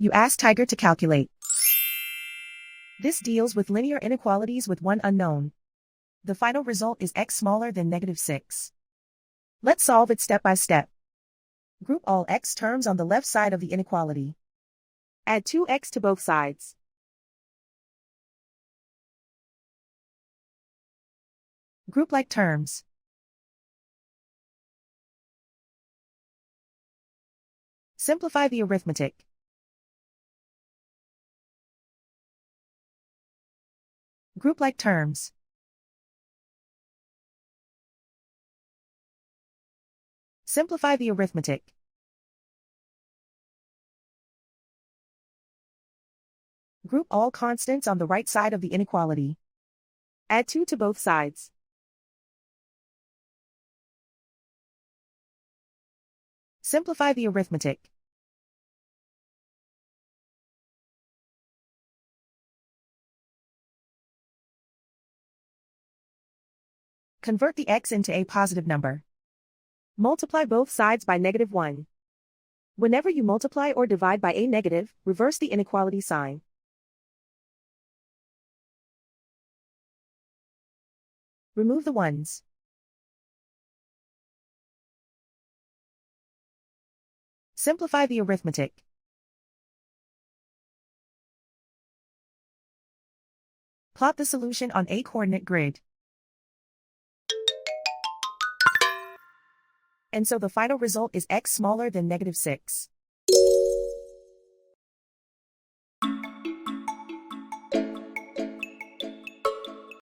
You ask Tiger to calculate. This deals with linear inequalities with one unknown. The final result is x smaller than -6. Let's solve it step by step. Group all x terms on the left side of the inequality. Add 2x to both sides. Group like terms. Simplify the arithmetic. Group like terms. Simplify the arithmetic. Group all constants on the right side of the inequality. Add 2 to both sides. Simplify the arithmetic. Convert the x into a positive number. Multiply both sides by -1. Whenever you multiply or divide by a negative, reverse the inequality sign. Remove the ones. Simplify the arithmetic. Plot the solution on a coordinate grid. And so the final result is x smaller than -6.